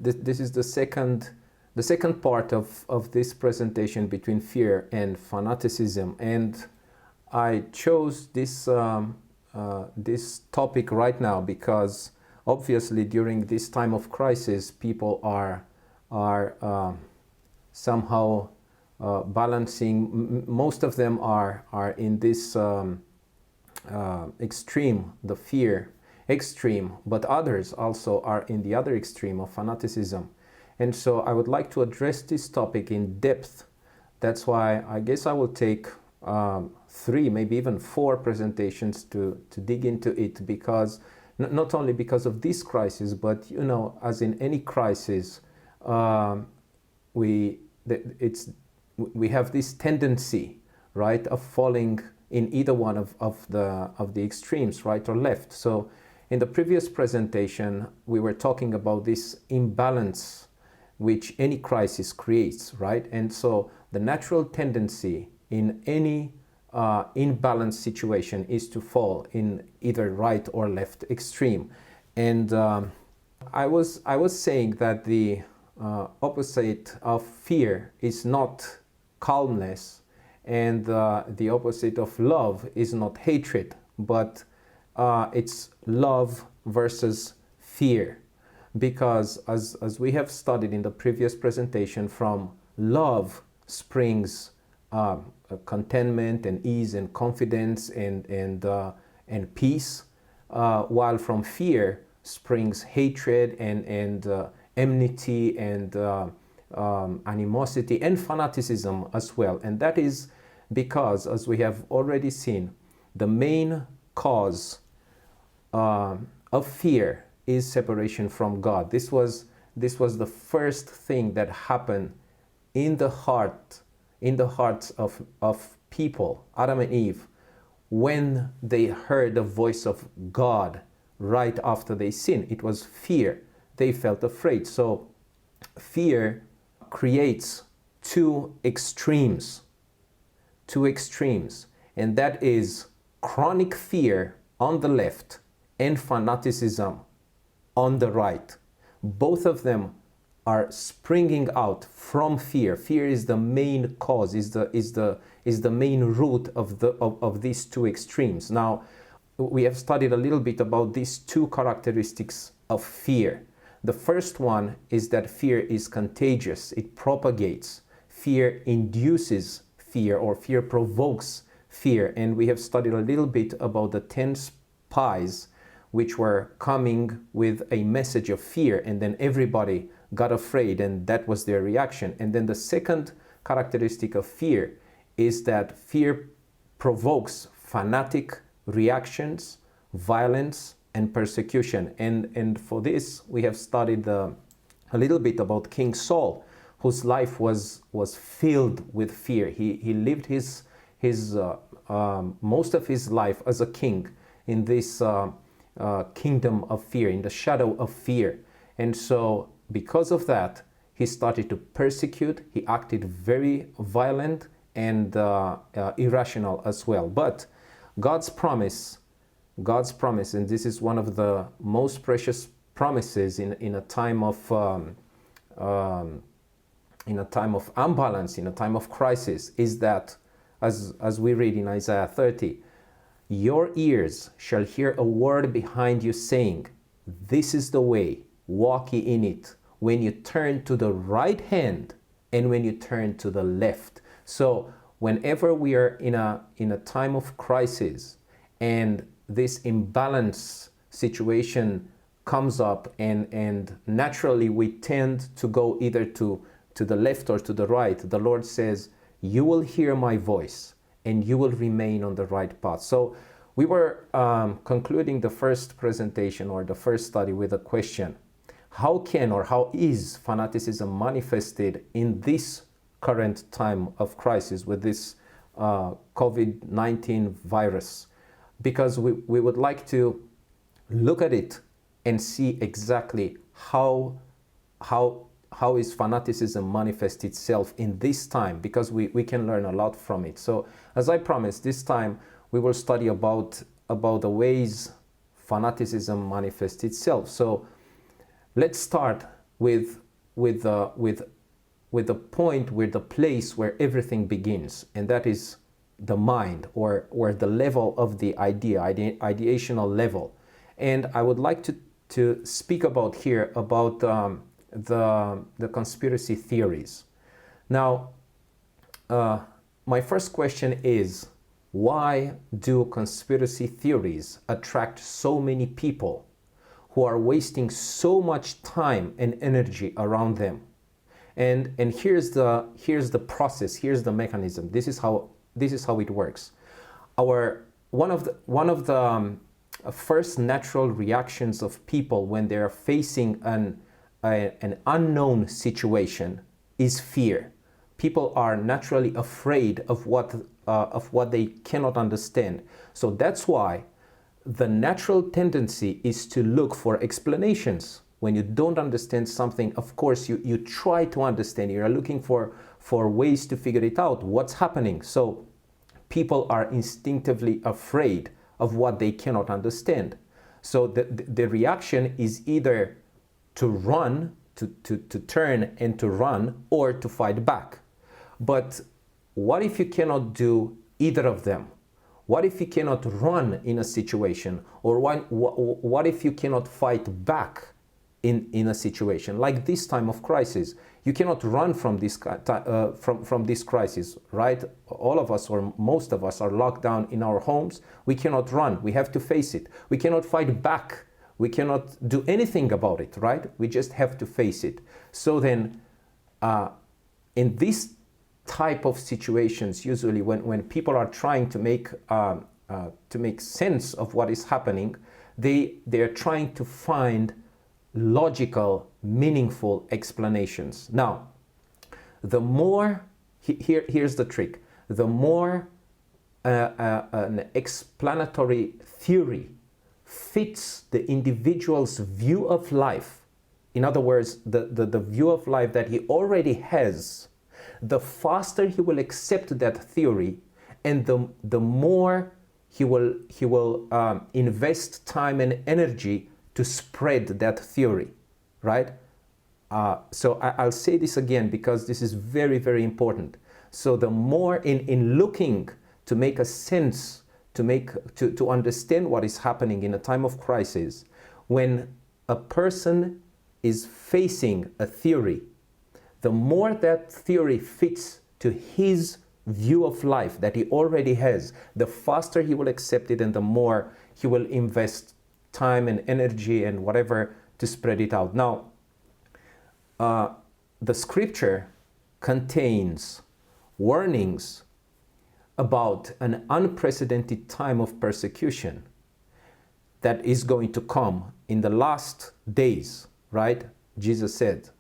this is the second part of this presentation between fear and fanaticism, and I chose this this topic right now because obviously during this time of crisis, people are somehow balancing. Most of them are in this extreme, the fear extreme, but others also are in the other extreme of fanaticism. And so I would like to address this topic in depth. That's why I guess I will take 3, maybe even 4 presentations to dig into it, because not only because of this crisis, but you know, as in any crisis, we have this tendency, right, of falling in either one of the extremes, right or left. So in the previous presentation, we were talking about this imbalance which any crisis creates, right? And so the natural tendency in any imbalanced situation is to fall in either right or left extreme. And I was saying that the opposite of fear is not calmness, and the opposite of love is not hatred, but it's love versus fear. Because as we have studied in the previous presentation, from love springs contentment and ease and confidence and peace, while from fear springs hatred and enmity and animosity and fanaticism as well. And that is because, as we have already seen, the main cause of fear is separation from God. This was the first thing that happened in the hearts of people, Adam and Eve, when they heard the voice of God right after they sinned. It was fear. They felt afraid. So fear creates two extremes, and that is chronic fear on the left and fanaticism on the right. Both of them are springing out from fear. Fear is the main cause, is the main root of these two extremes. Now, we have studied a little bit about these two characteristics of fear. The first one is that fear is contagious. It propagates. Fear induces fear, or fear provokes fear. And we have studied a little bit about the 10 spies which were coming with a message of fear, and then everybody got afraid, and that was their reaction. And then the second characteristic of fear is that fear provokes fanatic reactions, violence, and persecution. And for this, we have studied a little bit about King Saul, whose life was filled with fear. He lived his most of his life as a king in this kingdom of fear, in the shadow of fear. And so because of that, he started to persecute. He acted very violent and irrational as well. But God's promise, and this is one of the most precious promises in a time of imbalance, in a time of crisis, is that, as we read in Isaiah 30, your ears shall hear a word behind you saying, this is the way, walk ye in it, when you turn to the right hand and when you turn to the left. So whenever we are in a time of crisis and this imbalance situation comes up, and naturally we tend to go either to the left or to the right, the Lord says, you will hear my voice and you will remain on the right path. So we were concluding the first presentation, or the first study, with a question. How can, or how is fanaticism manifested in this current time of crisis with this COVID-19 virus? Because we would like to look at it and see exactly how is fanaticism manifest itself in this time, because we can learn a lot from it. So as I promised, this time we will study about the ways fanaticism manifests itself. So let's start with with the with with the point, where the place where everything begins, and that is the mind, or the level of the ideational level. And I would like to speak about here about the conspiracy theories. Now, my first question is, why do conspiracy theories attract so many people who are wasting so much time and energy around them? And here's the process, here's the mechanism. This is how it works. One of the first natural reactions of people when they are facing an unknown situation is fear. People are naturally afraid of what they cannot understand. So that's why the natural tendency is to look for explanations. When you don't understand something, of course, you try to understand. You're looking for ways to figure it out, what's happening. So people are instinctively afraid of what they cannot understand. So the reaction is either to run, to turn and to run, or to fight back. But what if you cannot do either of them? What if you cannot run in a situation? Or what if you cannot fight back in a situation like this time of crisis? You cannot run from this from this crisis, right? All of us, or most of us, are locked down in our homes. We cannot run. We have to face it. We cannot fight back. We cannot do anything about it, right? We just have to face it. So then, in this type of situations, usually when people are trying to make sense of what is happening, they are trying to find logical, meaningful explanations. Now, the more here's the trick: the more an explanatory theory fits the individual's view of life, in other words, the view of life that he already has, the faster he will accept that theory, and the more he will invest time and energy to spread that theory, right? So I'll say this again because this is very, very important. So the more in looking to make a sense, to understand what is happening in a time of crisis, when a person is facing a theory, the more that theory fits to his view of life that he already has, the faster he will accept it, and the more he will invest time and energy and whatever to spread it out. Now, the scripture contains warnings about an unprecedented time of persecution that is going to come in the last days, right? Jesus said,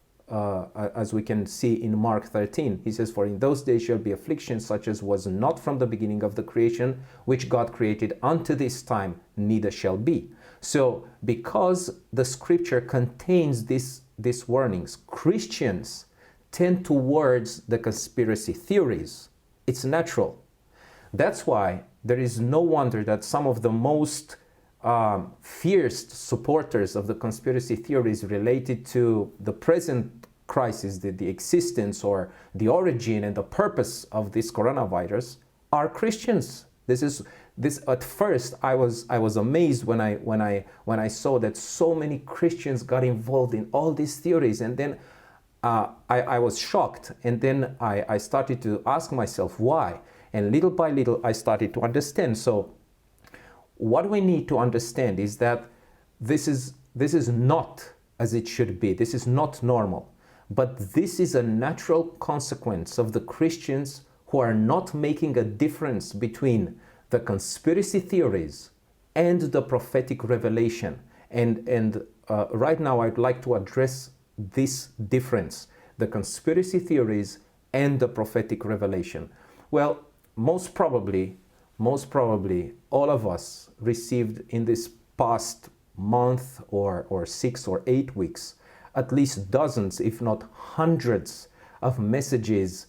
as we can see in Mark 13, he says, "For in those days shall be affliction such as was not from the beginning of the creation, which God created unto this time, neither shall be." So because the scripture contains these warnings, Christians tend towards the conspiracy theories. It's natural. That's why there is no wonder that some of the most fierce supporters of the conspiracy theories related to the present crisis, the existence or the origin and the purpose of this coronavirus, are Christians. This at first I was amazed when I saw that so many Christians got involved in all these theories, and then I was shocked, and then I started to ask myself why, and little by little I started to understand. So what we need to understand is that this is not as it should be. This is not normal, but this is a natural consequence of the Christians who are not making a difference between the conspiracy theories and the prophetic revelation. And right now I'd like to address this difference, the conspiracy theories and the prophetic revelation. Well, most probably all of us received in this past month or 6 or 8 weeks at least dozens, if not hundreds, of messages,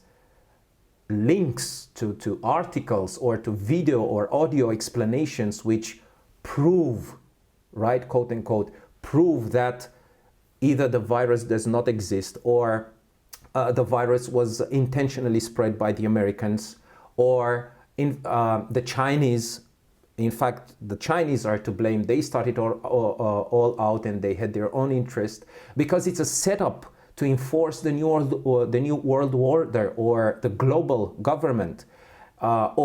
links to articles or to video or audio explanations which prove, right, quote unquote, prove that either the virus does not exist, or the virus was intentionally spread by the Americans, or the Chinese. In fact, the Chinese are to blame. They started all out, and they had their own interest, because it's a setup to enforce the new world order, or the global government, what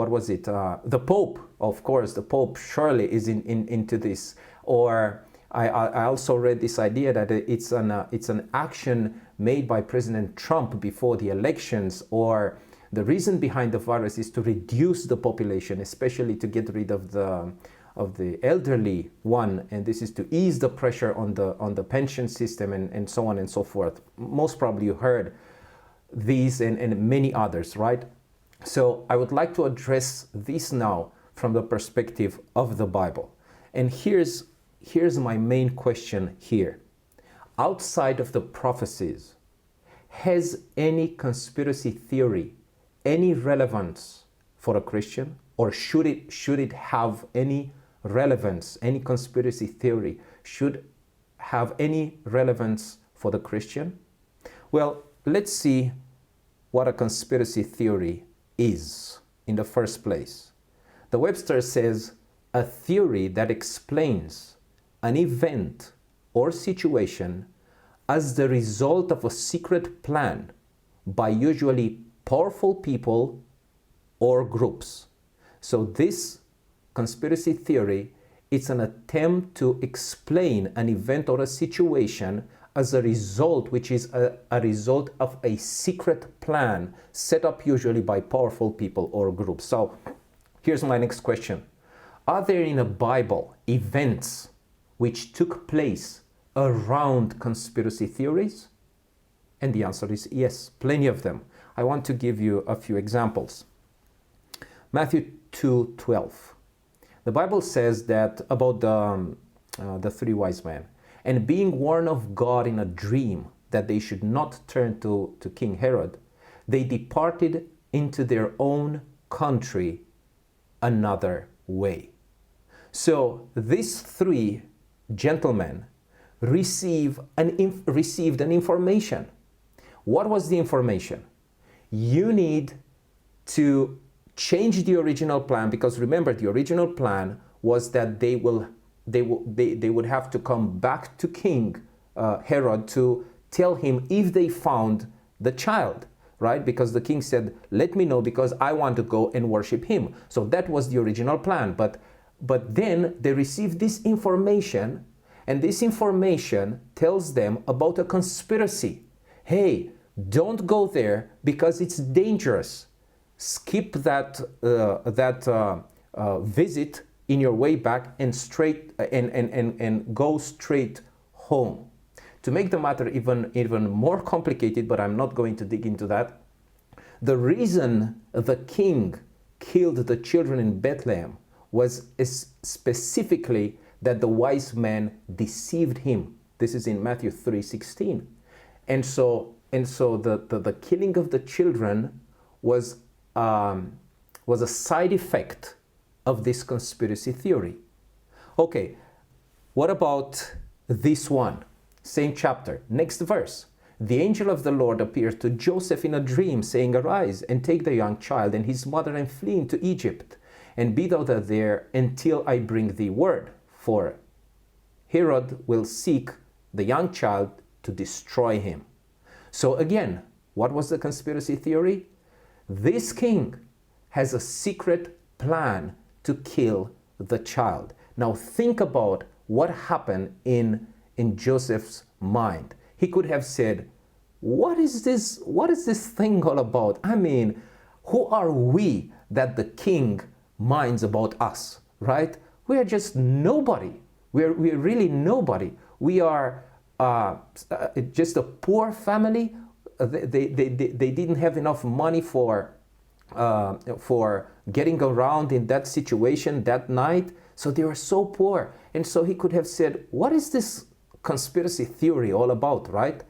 was it? The Pope, of course. The Pope surely is into this. Or I also read this idea that it's an action made by President Trump before the elections, or the reason behind the virus is to reduce the population, especially to get rid of the elderly one, and this is to ease the pressure on the pension system, and so on and so forth. Most probably you heard these and many others, right? So I would like to address this now from the perspective of the Bible. And here's my main question here. Outside of the prophecies, has any conspiracy theory any relevance for a Christian? Or should it have any relevance? Any conspiracy theory should have any relevance for the Christian? Well, let's see what a conspiracy theory is in the first place. The Webster says, a theory that explains an event or situation as the result of a secret plan by usually powerful people or groups. So this conspiracy theory, it's an attempt to explain an event or a situation as a result, which is a result of a secret plan set up usually by powerful people or groups. So here's my next question. Are there in the Bible events which took place around conspiracy theories? And the answer is yes, plenty of them. I want to give you a few examples. Matthew 2:12. The Bible says that about the three wise men, and being warned of God in a dream that they should not turn to King Herod, they departed into their own country another way. So these three gentlemen received an information. What was the information? You need to change the original plan, because remember, the original plan was that they would have to come back to King Herod to tell him if they found the child, right? Because the king said, let me know, because I want to go and worship him. So that was the original plan. But then they received this information, and this information tells them about a conspiracy. Hey, don't go there because it's dangerous. Skip that visit in your way back and go straight home. To make the matter even more complicated, but I'm not going to dig into that, the reason the king killed the children in Bethlehem was specifically that the wise men deceived him. This is in Matthew 3:16. And so the killing of the children was a side effect of this conspiracy theory. Okay, what about this one? Same chapter, next verse. The angel of the Lord appeared to Joseph in a dream, saying, arise and take the young child and his mother and flee into Egypt, and be thou there until I bring thee word, for Herod will seek the young child to destroy him. So again, what was the conspiracy theory? This king has a secret plan to kill the child. Now think about what happened in Joseph's mind. He could have said, what is this thing all about? I mean, who are we that the king minds about us, right? We are just nobody. We're really nobody. We are just a poor family. They didn't have enough money for getting around in that situation that night. So they were so poor. And so he could have said, what is this conspiracy theory all about, right?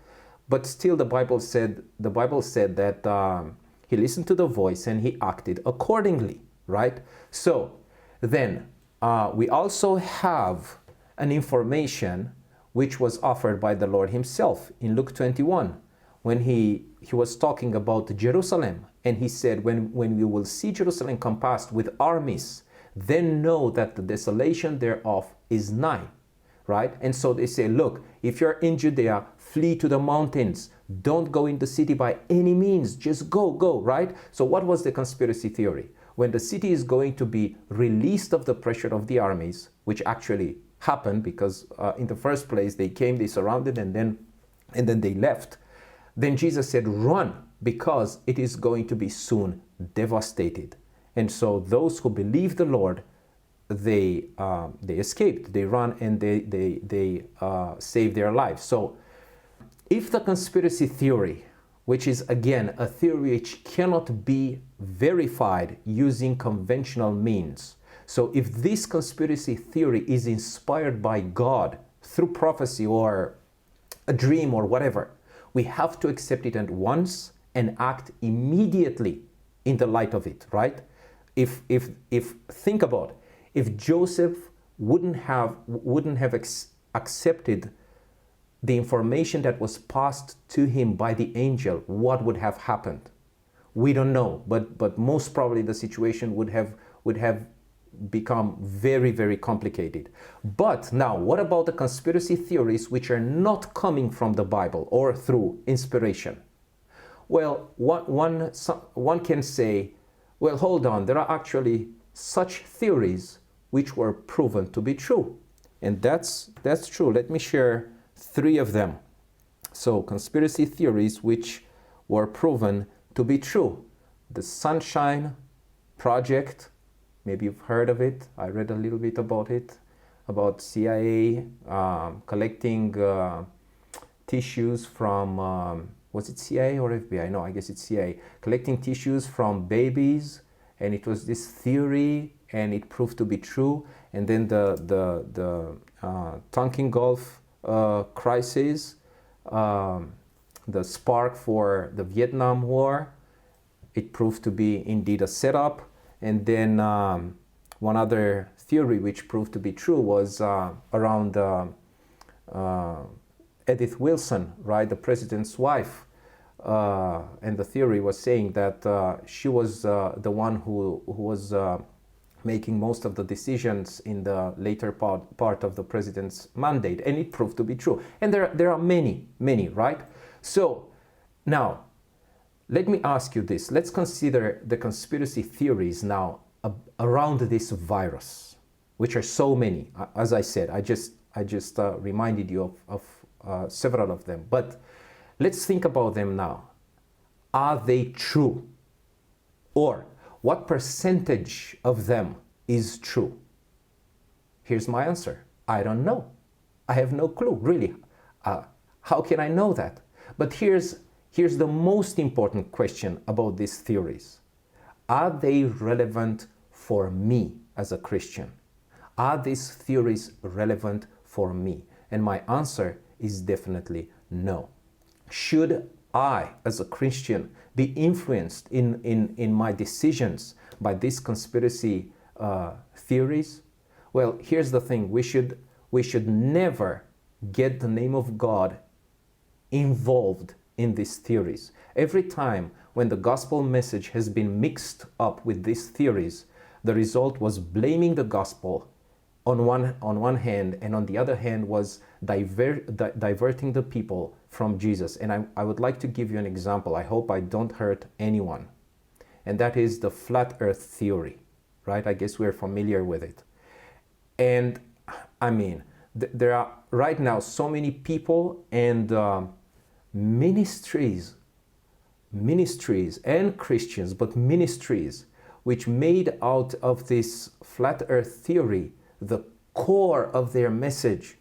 But still the Bible said that he listened to the voice and he acted accordingly, right? So then we also have an information which was offered by the Lord himself in Luke 21, when he was talking about Jerusalem. And he said, when you will see Jerusalem compassed with armies, then know that the desolation thereof is nigh. Right? And so they say, look, if you're in Judea, flee to the mountains. Don't go in the city by any means. Just go, right? So what was the conspiracy theory? When the city is going to be released of the pressure of the armies, which actually happened because in the first place they came, they surrounded, and then they left. Then Jesus said, run, because it is going to be soon devastated. And so those who believe the Lord, they escaped, they run, and they save their lives. So if the conspiracy theory, which is again a theory which cannot be verified using conventional means, so if this conspiracy theory is inspired by God through prophecy or a dream or whatever, we have to accept it at once and act immediately in the light of it, right? If think about it, if Joseph wouldn't have accepted the information that was passed to him by the angel, what would have happened? We don't know, but most probably the situation would have become very, very complicated. But now, what about the conspiracy theories which are not coming from the Bible or through inspiration? Well, one can say, well, hold on, there are actually such theories which were proven to be true. And that's true. Let me share 3 of them. So, conspiracy theories which were proven to be true. The Sunshine Project, maybe you've heard of it. I read a little bit about it, about CIA collecting tissues from, was it CIA or FBI? No, I guess it's CIA. Collecting tissues from babies, and it was this theory, and it proved to be true. And then the Tonkin Gulf crisis, the spark for the Vietnam War, it proved to be indeed a setup. And then one other theory which proved to be true was around Edith Wilson, right, the president's wife. And the theory was saying that she was the one who was making most of the decisions in the later part of the president's mandate, and it proved to be true. And there are many, right? So now, let me ask you this. Let's consider the conspiracy theories now around this virus, which are so many. As I said, I just reminded you of several of them. But let's think about them now. Are they true? Or what percentage of them is true? Here's my answer. I don't know. I have no clue, really. How can I know that? But here's the most important question about these theories. Are they relevant for me as a Christian? Are these theories relevant for me? And my answer is definitely no. Should I, as a Christian, be influenced in my decisions by these conspiracy theories? Well, here's the thing. We should never get the name of God involved in these theories. Every time when the gospel message has been mixed up with these theories, the result was blaming the gospel on one hand, and on the other hand was diverting the people from Jesus. And I would like to give you an example. I hope I don't hurt anyone. And that is the flat earth theory, right? I guess we're familiar with it. And I mean, there are right now so many people and ministries and Christians, but ministries which made out of this flat earth theory the core of their message,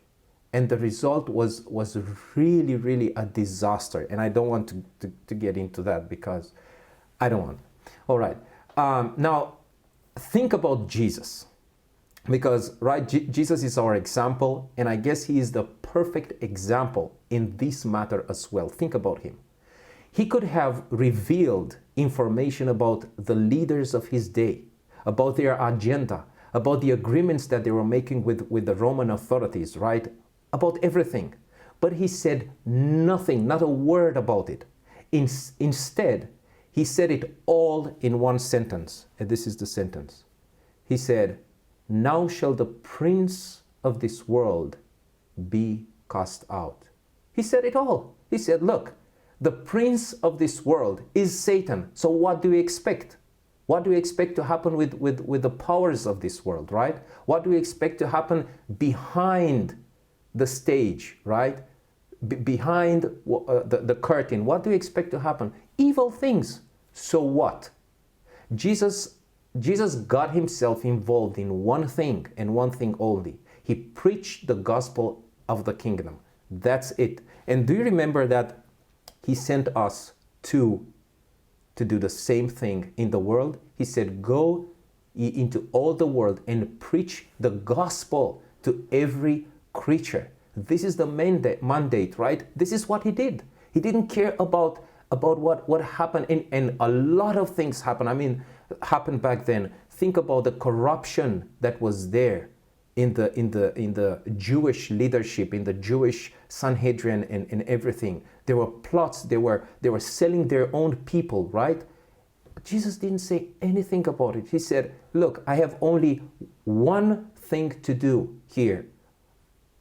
and the result was really, really a disaster. And I don't want to get into that because I don't want. All right, now think about Jesus, because right, Jesus is our example, and I guess he is the perfect example in this matter as well. Think about him. He could have revealed information about the leaders of his day, about their agenda, about the agreements that they were making with the Roman authorities, right? about everything. But he said nothing, not a word about it. Instead, he said it all in one sentence. And this is the sentence. He said, "Now shall the prince of this world be cast out." He said it all. He said, look, the prince of this world is Satan. So what do we expect? What do we expect to happen with the powers of this world, right? What do we expect to happen behind the stage, right? Behind the curtain? What do we expect to happen? Evil things. So what? Jesus got himself involved in one thing and one thing only. He preached the gospel of the kingdom. That's it. And do you remember that he sent us to do the same thing in the world? He said, go into all the world and preach the gospel to every creature. This is the mandate, right? This is what he did. He didn't care about what happened, and a lot of things happened. Happened back then. Think about the corruption that was there in the Jewish leadership, in the Jewish Sanhedrin, and everything. There were plots. They were selling their own people, right? But Jesus didn't say anything about it. He said, look, I have only one thing to do here.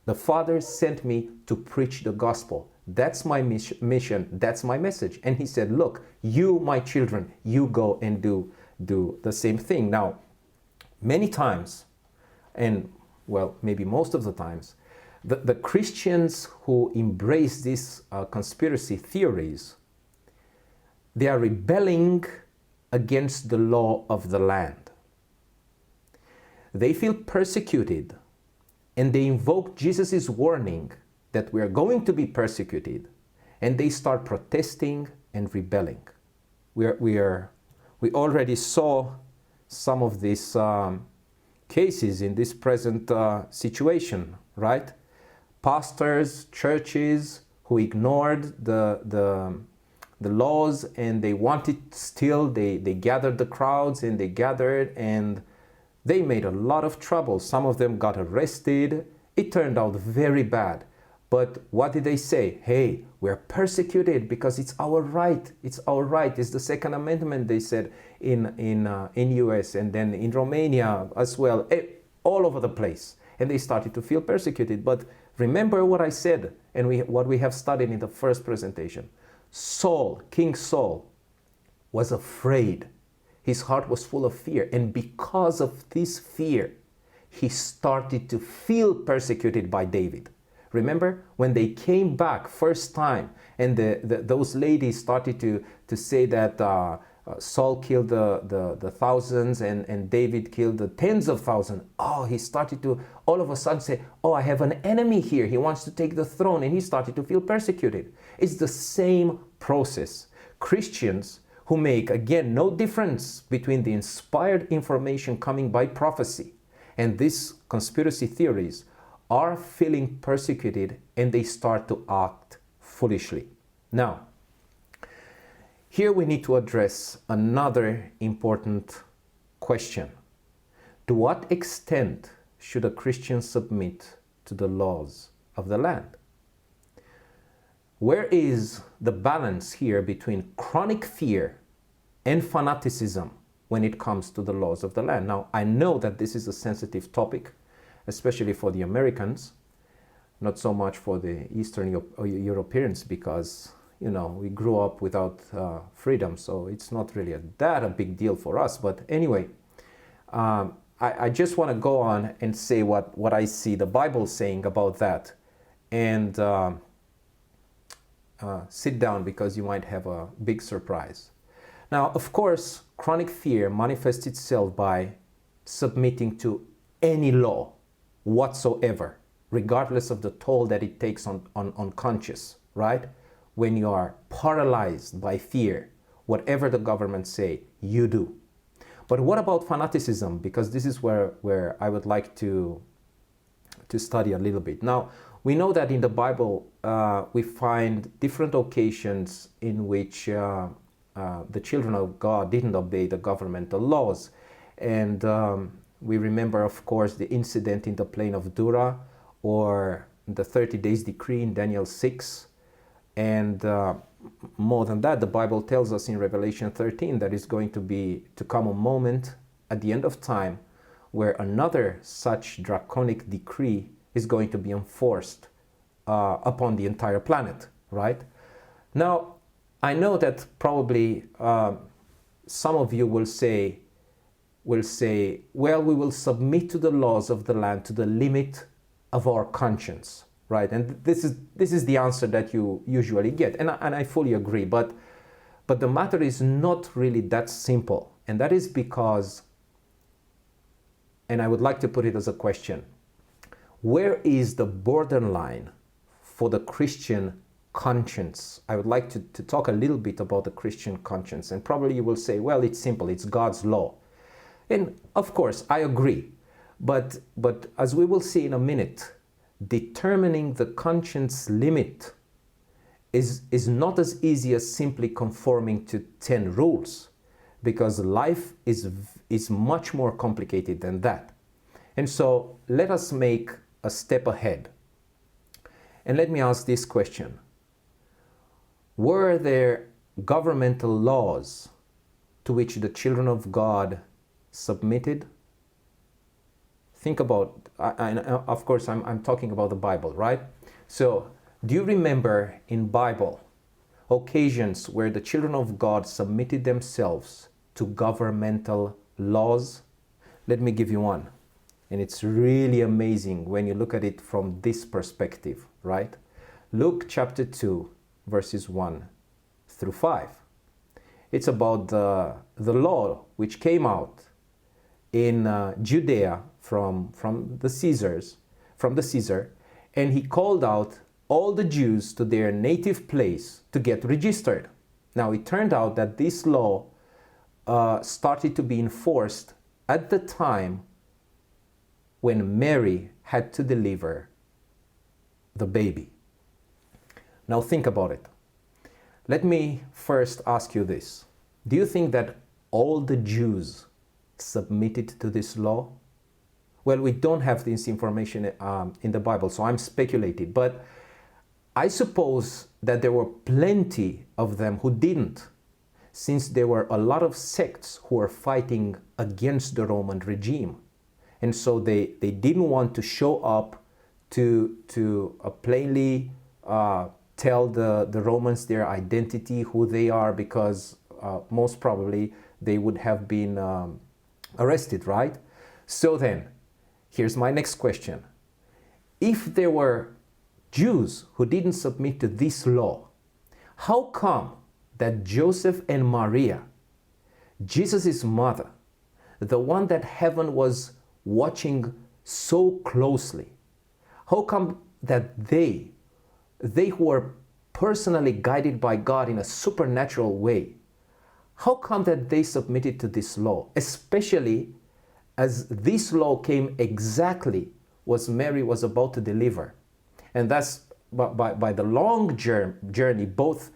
The Father sent me to preach the gospel. That's my mission. That's my message. And he said, look, you, my children, you go and do the same thing. Now, many times, and well, maybe most of the times, the Christians who embrace these conspiracy theories, they are rebelling against the law of the land. They feel persecuted, and they invoke Jesus' warning that we are going to be persecuted, and they start protesting and rebelling. We already saw some of these cases in this present situation, right? Pastors, churches who ignored the laws, and they wanted still, they gathered the crowds, and they gathered, and they made a lot of trouble. Some of them got arrested. It turned out very bad. But what did they say? Hey, we're persecuted because it's our right. It's our right. It's the Second Amendment, they said in US, and then in Romania as well, all over the place. And they started to feel persecuted. But remember what I said and what we have studied in the first presentation. Saul, King Saul, was afraid. His heart was full of fear. And because of this fear, he started to feel persecuted by David. Remember when they came back first time, and those ladies started to say that Saul killed the thousands and David killed the tens of thousands. Oh, he started to all of a sudden say, oh, I have an enemy here. He wants to take the throne, and he started to feel persecuted. It's the same process. Christians who make, again, no difference between the inspired information coming by prophecy and these conspiracy theories are feeling persecuted, and they start to act foolishly. Now, here we need to address another important question. To what extent should a Christian submit to the laws of the land? Where is the balance here between chronic fear and fanaticism when it comes to the laws of the land? Now, I know that this is a sensitive topic, especially for the Americans, not so much for the Eastern Europeans, because, you know, we grew up without freedom, so it's not really that a big deal for us. But anyway, I just want to go on and say what I see the Bible saying about that, and sit down, because you might have a big surprise. Now, of course, chronic fear manifests itself by submitting to any law whatsoever, regardless of the toll that it takes on conscience, right? When you are paralyzed by fear, whatever the government say, you do. But what about fanaticism? Because this is where I would like to study a little bit. Now, we know that in the Bible, we find different occasions in which the children of God didn't obey the governmental laws. And we remember, of course, the incident in the plain of Dura, or the 30 days decree in Daniel 6. And more than that, the Bible tells us in Revelation 13 that it's going to come a moment at the end of time where another such draconic decree is going to be enforced upon the entire planet, right? Now, I know that probably some of you will say, well, we will submit to the laws of the land to the limit of our conscience, right? And this is the answer that you usually get, and I fully agree. But the matter is not really that simple, and that is because, and I would like to put it as a question: where is the borderline for the Christian conscience? I would like to talk a little bit about the Christian conscience, and probably you will say, well, it's simple, it's God's law. And of course, I agree. But as we will see in a minute, determining the conscience limit is not as easy as simply conforming to 10 rules, because life is much more complicated than that. And so let us make a step ahead. And let me ask this question: were there governmental laws to which the children of God submitted? Think about, of course, I'm talking about the Bible, right? So, do you remember in Bible occasions where the children of God submitted themselves to governmental laws? Let me give you one. And it's really amazing when you look at it from this perspective, right? Luke chapter 2, verses 1 through 5. It's about the law which came out in Judea from the Caesar, and he called out all the Jews to their native place to get registered. Now, it turned out that this law started to be enforced at the time when Mary had to deliver the baby. Now, think about it. Let me first ask you this. Do you think that all the Jews submitted to this law? Well, we don't have this information in the Bible, so I'm speculating. But I suppose that there were plenty of them who didn't, since there were a lot of sects who were fighting against the Roman regime. And so they didn't want to show up to plainly tell the Romans their identity, who they are, because most probably they would have been arrested, right? So then, here's my next question. If there were Jews who didn't submit to this law, how come that Joseph and Maria, Jesus' mother, the one that heaven was watching so closely, how come that they who were personally guided by God in a supernatural way, how come that they submitted to this law, especially as this law came exactly as Mary was about to deliver? And that's by the long journey, both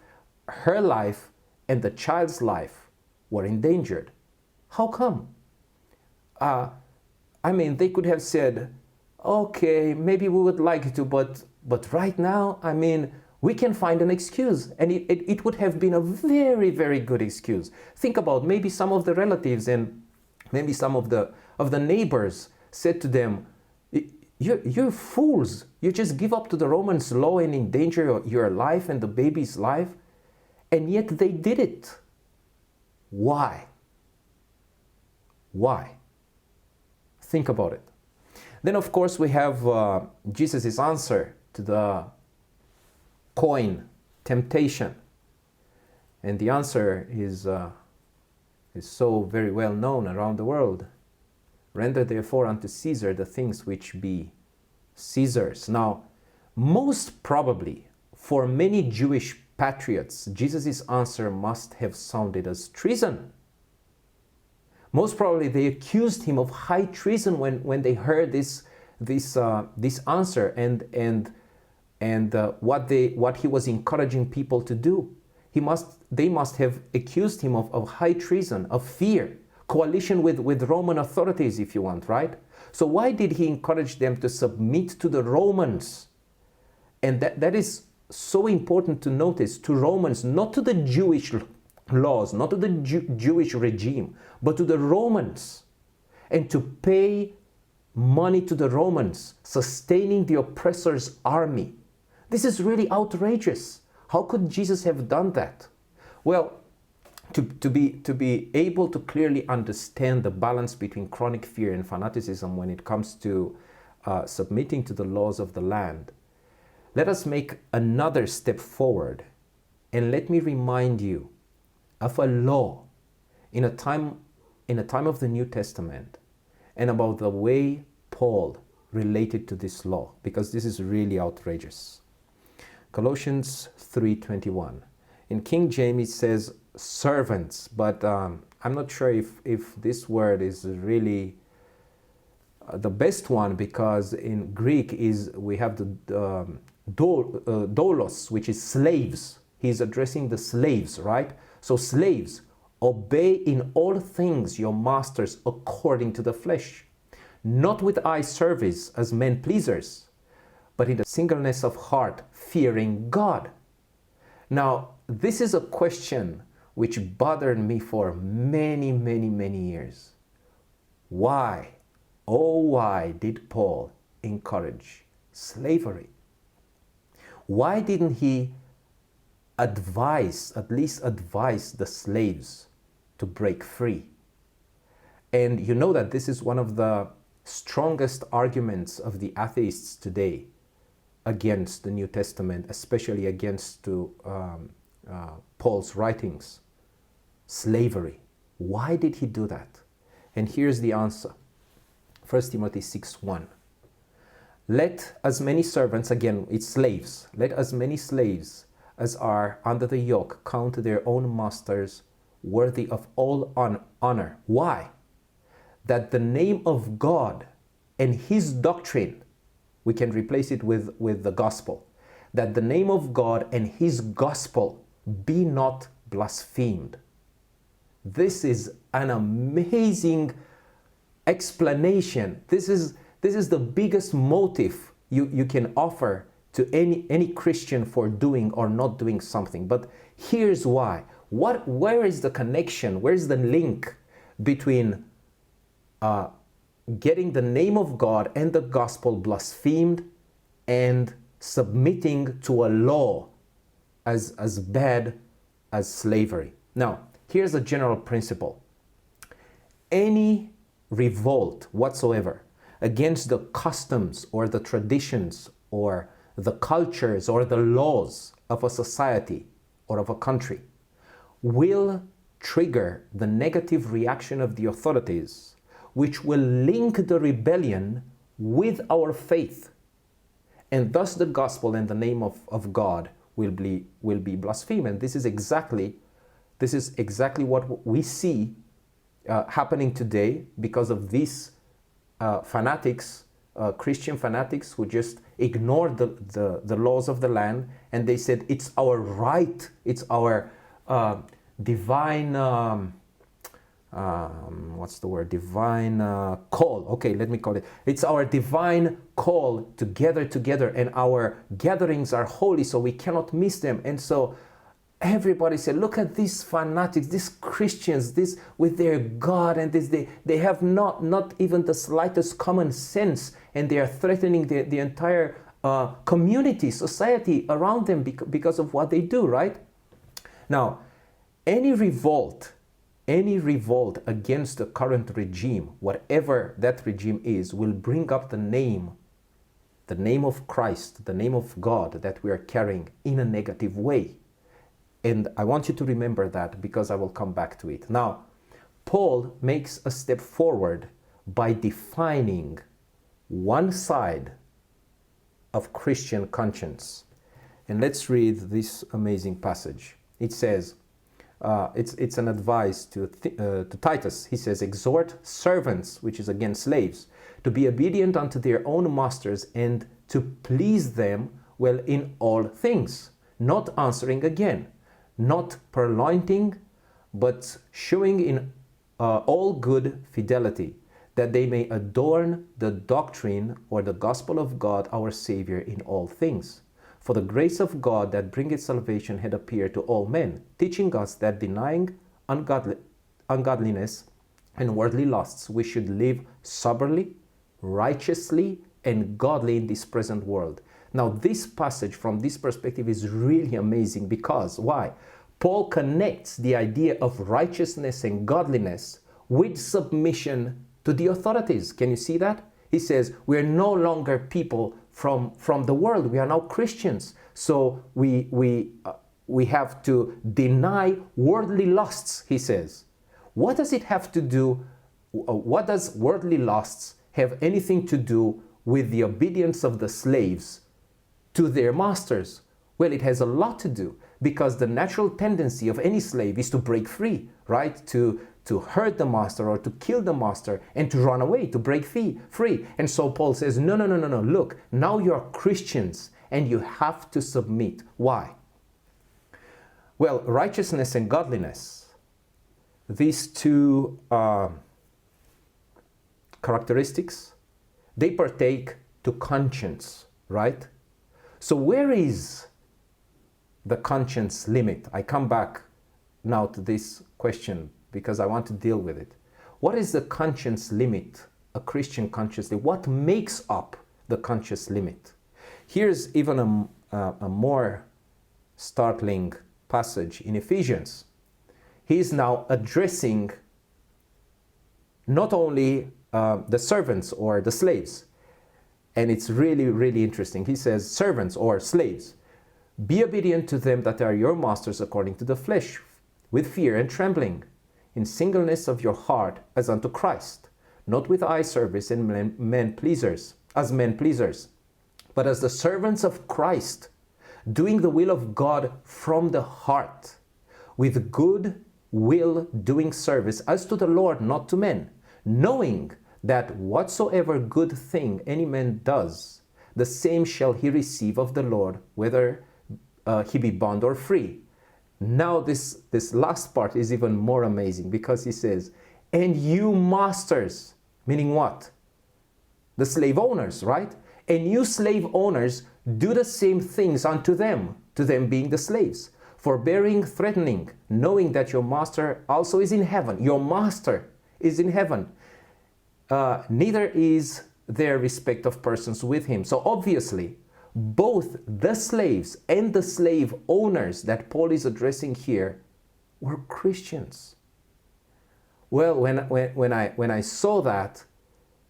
her life and the child's life were endangered. How come? I mean, they could have said, okay, maybe we would like to, but right now, I mean, we can find an excuse. And it would have been a very, very good excuse. Think about maybe some of the relatives and maybe some of the neighbors said to them, you're fools. You just give up to the Romans' law and endanger your life and the baby's life. And yet they did it. Why? Why? Think about it. Then, of course, we have Jesus' answer to the coin temptation. And the answer is so very well known around the world. Render therefore unto Caesar the things which be Caesar's. Now, most probably, for many Jewish patriots, Jesus' answer must have sounded as treason. Most probably they accused him of high treason when they heard this answer and what he was encouraging people to do. They must have accused him of high treason, of fear, coalition with Roman authorities, if you want, right? So why did he encourage them to submit to the Romans And that is so important to notice to Romans, not to the Jewish laws, not to the Jewish regime, but to the Romans. And to pay money to the Romans, sustaining the oppressor's army. This is really outrageous. How could Jesus have done that? Well, to be able to clearly understand the balance between chronic fear and fanaticism when it comes to submitting to the laws of the land, let us make another step forward, and let me remind you of a law in a time of the New Testament, and about the way Paul related to this law, because this is really outrageous. Colossians 3:21. In King James it says servants, but I'm not sure if this word is really the best one, because in Greek we have the doulos, which is slaves. He's addressing the slaves, right? So slaves, obey in all things your masters according to the flesh, not with eye service as men pleasers, but in the singleness of heart, fearing God. Now, this is a question which bothered me for many, many, many years. Why, oh why did Paul encourage slavery? Why didn't he at least advise the slaves to break free? And you know that this is one of the strongest arguments of the atheists today against the New Testament, especially against Paul's writings. Slavery. Why did he do that? And here's the answer. 1 Timothy 6:1. Let as many servants, again, it's slaves, let as many slaves as are under the yoke count their own masters worthy of all honor. Why? That the name of God and his doctrine, we can replace it with the gospel, that the name of God and his gospel be not blasphemed. This is an amazing explanation. This is the biggest motive you can offer to any Christian for doing or not doing something. But here's why. Where is the connection? Where's the link between getting the name of God and the gospel blasphemed and submitting to a law as bad as slavery? Now, here's a general principle. Any revolt whatsoever against the customs or the traditions or the cultures or the laws of a society or of a country will trigger the negative reaction of the authorities, which will link the rebellion with our faith. And thus the gospel and the name of God will be blasphemed. And this is exactly what we see happening today because of these fanatics, Christian fanatics, who just ignored the laws of the land, and they said it's our right, it's our divine divine call. Okay, let me call it. It's our divine call to gather together, and our gatherings are holy, so we cannot miss them. And so everybody said, look at these fanatics, these Christians, this with their God, and this they have not even the slightest common sense, and they are threatening the entire community, society around them because of what they do, right? Now, any revolt against the current regime, whatever that regime is, will bring up the name of Christ, the name of God that we are carrying in a negative way. And I want you to remember that, because I will come back to it. Now, Paul makes a step forward by defining one side of Christian conscience. And let's read this amazing passage. It says, it's an advice to Titus. He says, exhort servants, which is again slaves, to be obedient unto their own masters and to please them well in all things, not answering again, not purloining, but showing in all good fidelity, that they may adorn the doctrine or the gospel of God our Savior in all things. For the grace of God that bringeth salvation had appeared to all men, teaching us that denying ungodliness and worldly lusts, we should live soberly, righteously, and godly in this present world. Now, this passage from this perspective is really amazing because, why? Paul connects the idea of righteousness and godliness with submission to the authorities. Can you see that? He says, we're no longer people from the world. We are now Christians. So we have to deny worldly lusts, he says. What does it have to do? What does worldly lusts have anything to do with the obedience of the slaves to their masters? Well, it has a lot to do, because the natural tendency of any slave is to break free, right? To hurt the master or to kill the master and to run away, to break free. And so Paul says, no. Look, now you're Christians and you have to submit. Why? Well, righteousness and godliness, these two characteristics, they partake to conscience, right? So where is the conscience limit? I come back now to this question because I want to deal with it. What is the conscience limit, a Christian conscience limit? What makes up the conscience limit? Here's even a more startling passage in Ephesians. He is now addressing not only the servants or the slaves, and it's really, really interesting. He says, servants or slaves, be obedient to them that are your masters according to the flesh, with fear and trembling, in singleness of your heart as unto Christ, not with eye service and men pleasers, but as the servants of Christ, doing the will of God from the heart, with good will doing service as to the Lord, not to men, knowing that whatsoever good thing any man does, the same shall he receive of the Lord, whether he be bond or free. Now this last part is even more amazing, because he says, and you masters, meaning what? The slave owners, right? And you slave owners, do the same things unto them, to them being the slaves, forbearing, threatening, knowing that your master also is in heaven. Your master is in heaven. Neither is there respect of persons with him. So obviously, both the slaves and the slave owners that Paul is addressing here were Christians. Well, when I saw that,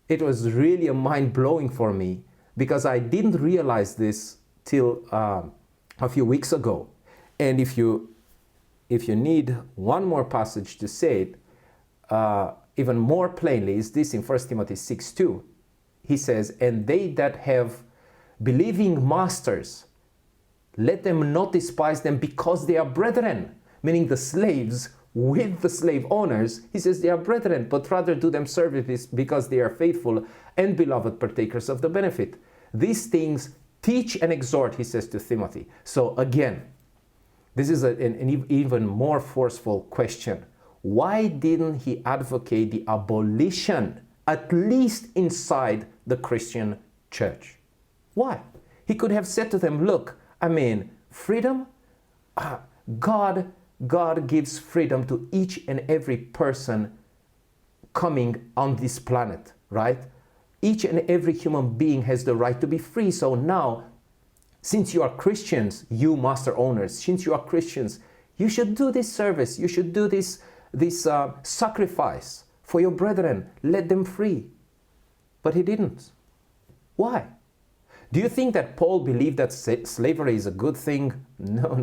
it was really a mind-blowing for me, because I didn't realize this till a few weeks ago. And if you need one more passage to say it even more plainly, is this in 1 Timothy 6:2. He says, and they that have believing masters, let them not despise them, because they are brethren, meaning the slaves with the slave owners. He says they are brethren, but rather do them service because they are faithful and beloved partakers of the benefit. These things teach and exhort, he says to Timothy. So again, this is an even more forceful question. Why didn't he advocate the abolition, at least inside the Christian church? Why? He could have said to them, look, freedom, God gives freedom to each and every person coming on this planet, right? Each and every human being has the right to be free. So now, since you are Christians, you master owners, since you are Christians, you should do this service, you should do this sacrifice for your brethren, let them free. But he didn't. Why? Do you think that Paul believed that slavery is a good thing? No,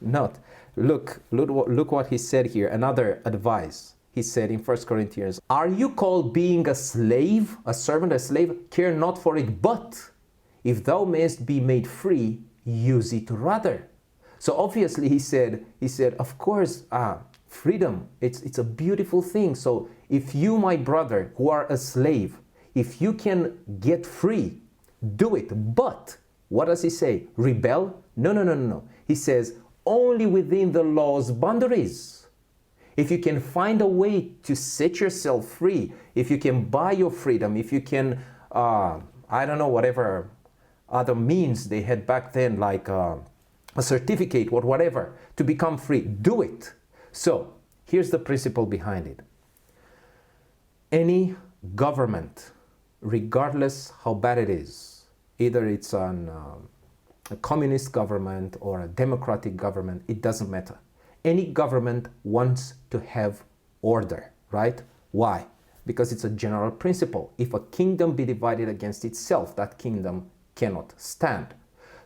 not. Look what he said here, another advice. He said in 1 Corinthians, are you called being a slave, a servant, a slave? Care not for it, but if thou mayest be made free, use it rather. So obviously he said, of course, freedom, it's a beautiful thing. So if you, my brother, who are a slave, if you can get free, do it. But what does he say? Rebel? No. He says only within the law's boundaries. If you can find a way to set yourself free, if you can buy your freedom, if you can, whatever other means they had back then, like a certificate or whatever, to become free. Do it. So here's the principle behind it. Any government, regardless how bad it is, either it's a communist government or a democratic government, it doesn't matter. Any government wants to have order, right? Why? Because it's a general principle. If a kingdom be divided against itself, that kingdom cannot stand.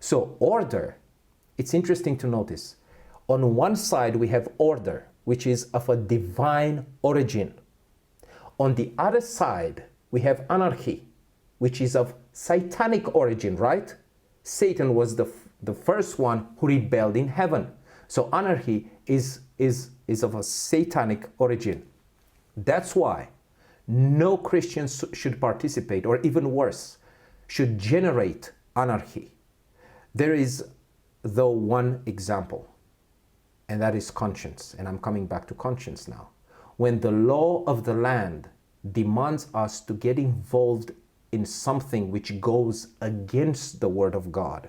So order, it's interesting to notice. On one side, we have order, which is of a divine origin. On the other side, we have anarchy, which is of satanic origin, right? Satan was the first one who rebelled in heaven. So anarchy is of a satanic origin. That's why no Christians should participate, or even worse, should generate anarchy. There is, though, one example, and that is conscience. And I'm coming back to conscience now. When the law of the land demands us to get involved in something which goes against the word of God,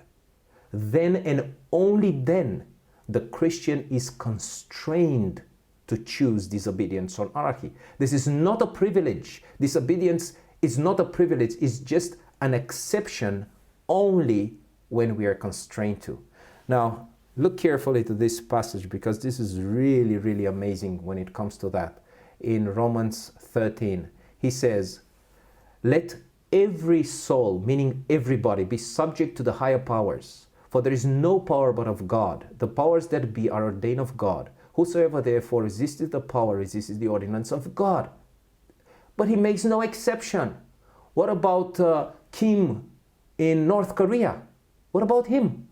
then and only then the Christian is constrained to choose disobedience or anarchy. This is not a privilege. Disobedience is not a privilege. It's just an exception only when we are constrained to. Now, look carefully to this passage, because this is really, really amazing when it comes to that. In Romans 13, he says, "Let every soul," meaning everybody, "be subject to the higher powers. For there is no power but of God. The powers that be are ordained of God. Whosoever therefore resisteth the power resisteth the ordinance of God." But he makes no exception. What about Kim in North Korea? What about him?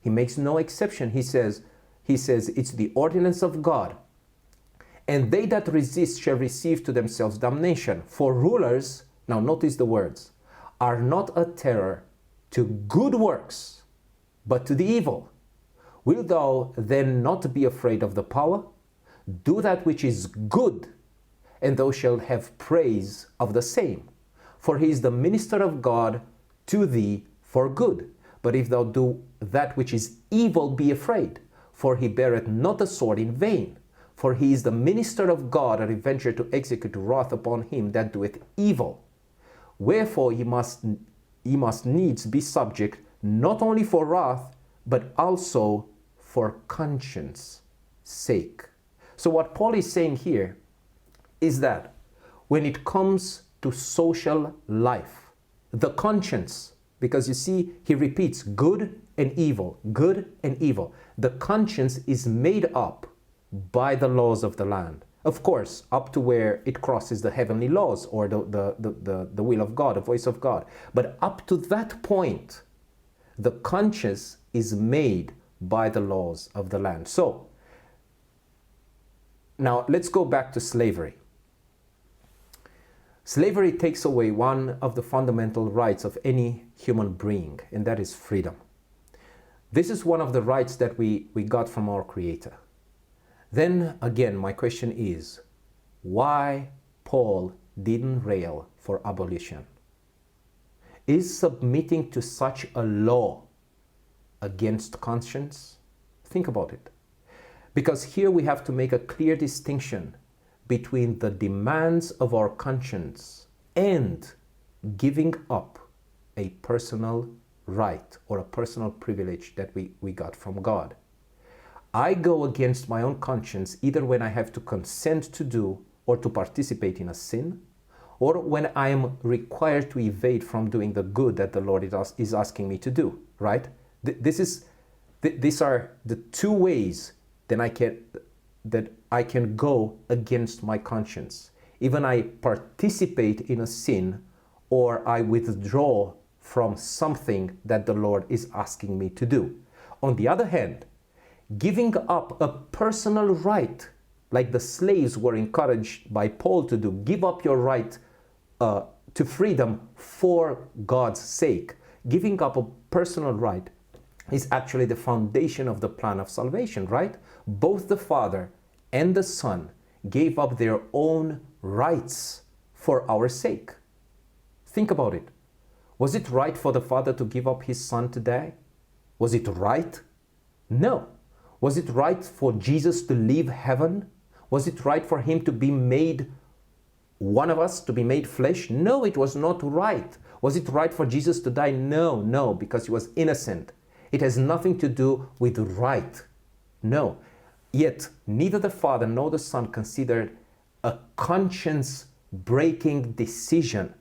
He makes no exception. He says it's the ordinance of God. "And they that resist shall receive to themselves damnation. For rulers," now notice the words, "are not a terror to good works, but to the evil. Wilt thou then not be afraid of the power? Do that which is good, and thou shalt have praise of the same. For he is the minister of God to thee for good. But if thou do that which is evil, be afraid, for he beareth not the sword in vain. For he is the minister of God, a revenger to execute wrath upon him that doeth evil. Wherefore ye must needs be subject, not only for wrath, but also for conscience sake." So what Paul is saying here is that when it comes to social life, the conscience, because you see, he repeats good and evil, good and evil. The conscience is made up by the laws of the land. Of course, up to where it crosses the heavenly laws or the will of God, the voice of God. But up to that point, the conscience is made by the laws of the land. So, now let's go back to slavery. Slavery takes away one of the fundamental rights of any human being, and that is freedom. This is one of the rights that we got from our Creator. Then again, my question is, why Paul didn't rail for abolition? Is submitting to such a law against conscience? Think about it. Because here we have to make a clear distinction between the demands of our conscience and giving up a personal right or a personal privilege that we got from God. I go against my own conscience either when I have to consent to do or to participate in a sin, or when I am required to evade from doing the good that the Lord is asking me to do, right? These are the two ways that I can go against my conscience. Even I participate in a sin, or I withdraw from something that the Lord is asking me to do. On the other hand, giving up a personal right, like the slaves were encouraged by Paul to do, give up your right to freedom for God's sake. Giving up a personal right is actually the foundation of the plan of salvation, right? Both the Father and the Son gave up their own rights for our sake. Think about it. Was it right for the Father to give up his Son to die? Was it right? No. Was it right for Jesus to leave heaven? Was it right for him to be made one of us, to be made flesh? No, it was not right. Was it right for Jesus to die? No, because he was innocent. It has nothing to do with right. No. Yet, neither the Father nor the Son considered a conscience-breaking decision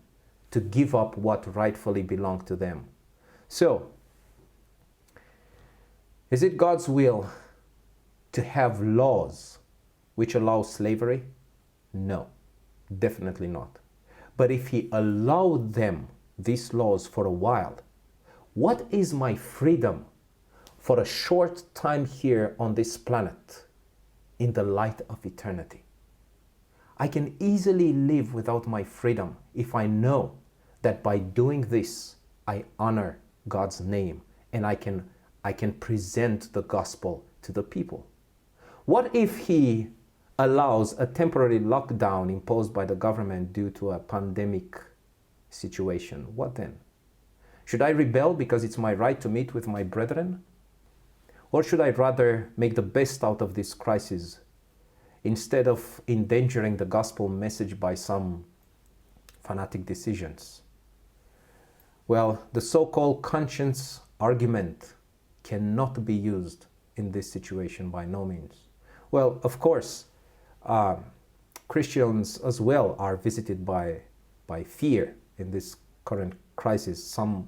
to give up what rightfully belonged to them. So, is it God's will to have laws which allow slavery? No, definitely not. But if he allowed them, these laws, for a while, what is my freedom for a short time here on this planet in the light of eternity? I can easily live without my freedom if I know that by doing this, I honor God's name and I can present the gospel to the people. What if he allows a temporary lockdown imposed by the government due to a pandemic situation? What then? Should I rebel because it's my right to meet with my brethren? Or should I rather make the best out of this crisis instead of endangering the gospel message by some fanatic decisions? Well, the so-called conscience argument cannot be used in this situation by no means. Well, of course, Christians as well are visited by fear in this current crisis. Some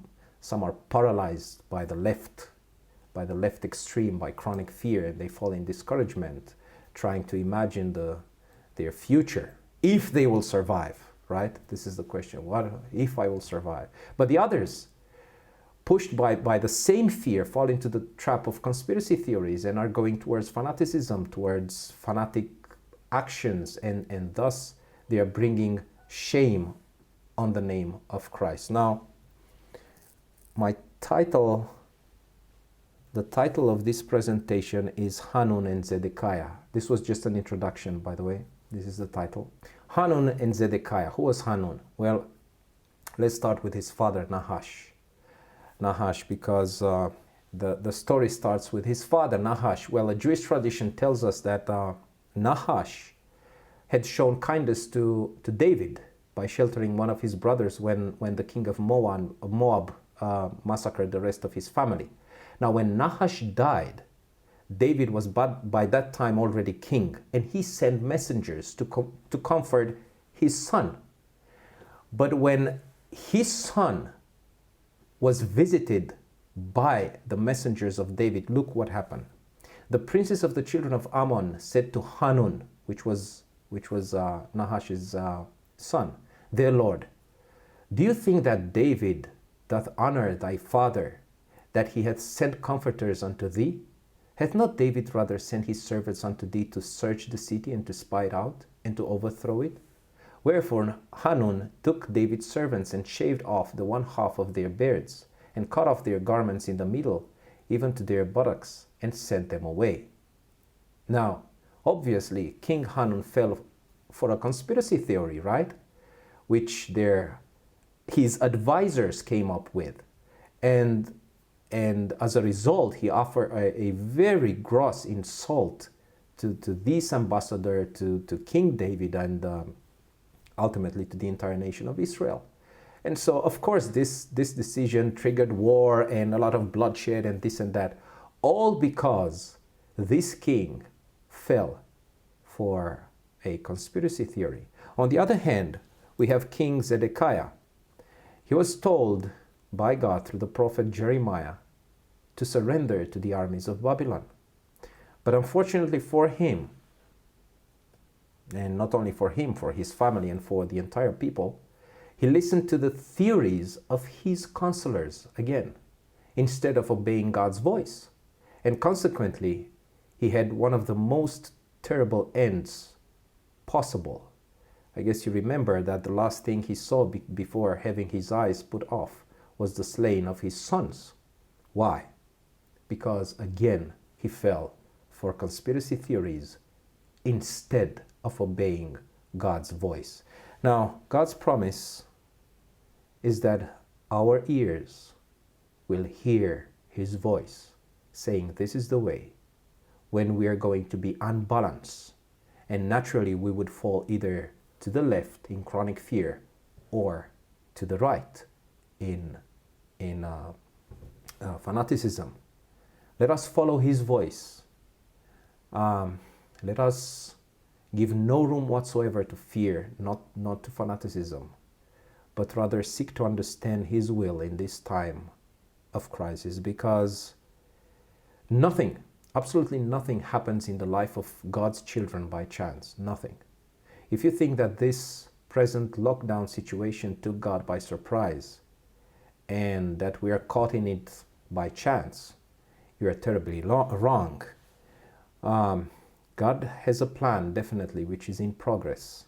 are paralyzed by the left extreme, by chronic fear, and they fall in discouragement, trying to imagine their future, if they will survive, right? This is the question, what if I will survive? But the others, pushed by the same fear, fall into the trap of conspiracy theories and are going towards fanaticism, towards fanatic actions, and thus they are bringing shame on the name of Christ. Now, the title of this presentation is Hanun and Zedekiah. This was just an introduction, by the way. This is the title. Hanun and Zedekiah. Who was Hanun? Well, let's start with his father, Nahash, because the story starts with his father, Nahash. Well, a Jewish tradition tells us that Nahash had shown kindness to David by sheltering one of his brothers when the king of Moab massacred the rest of his family. Now, when Nahash died, David was by that time already king, and he sent messengers to comfort his son. But when his son was visited by the messengers of David, look what happened. The princes of the children of Ammon said to Hanun, which was Nahash's son, "Their lord, do you think that David doth honor thy father, that he hath sent comforters unto thee? Hath not David rather sent his servants unto thee to search the city and to spy it out and to overthrow it?" Wherefore Hanun took David's servants and shaved off the one half of their beards, and cut off their garments in the middle, even to their buttocks, and sent them away. Now, obviously, King Hanun fell for a conspiracy theory, right? Which his advisors came up with. And as a result, he offered a very gross insult to this ambassador, to King David, and ultimately to the entire nation of Israel. And so, of course, this decision triggered war and a lot of bloodshed and this and that, all because this king fell for a conspiracy theory. On the other hand, we have King Zedekiah. He was told by God through the prophet Jeremiah to surrender to the armies of Babylon. But unfortunately for him, and not only for him, for his family and for the entire people, he listened to the theories of his counselors again, instead of obeying God's voice. And consequently, he had one of the most terrible ends possible. I guess you remember that the last thing he saw before having his eyes put off was the slaying of his sons. Why? Because again, he fell for conspiracy theories instead of obeying God's voice. Now, God's promise is that our ears will hear his voice saying, this is the way, when we are going to be unbalanced. And naturally, we would fall either to the left in chronic fear or to the right in fanaticism. Let us follow his voice. Let us give no room whatsoever to fear, not to fanaticism, but rather seek to understand his will in this time of crisis, because nothing, absolutely nothing happens in the life of God's children by chance. Nothing. If you think that this present lockdown situation took God by surprise and that we are caught in it by chance, you are terribly wrong. God has a plan, definitely, which is in progress.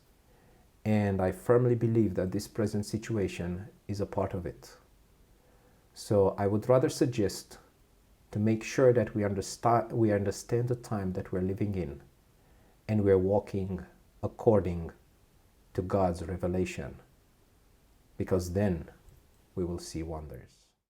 And I firmly believe that this present situation is a part of it. So I would rather suggest to make sure that we understand the time that we're living in, and we're walking according to God's revelation, because then we will see wonders.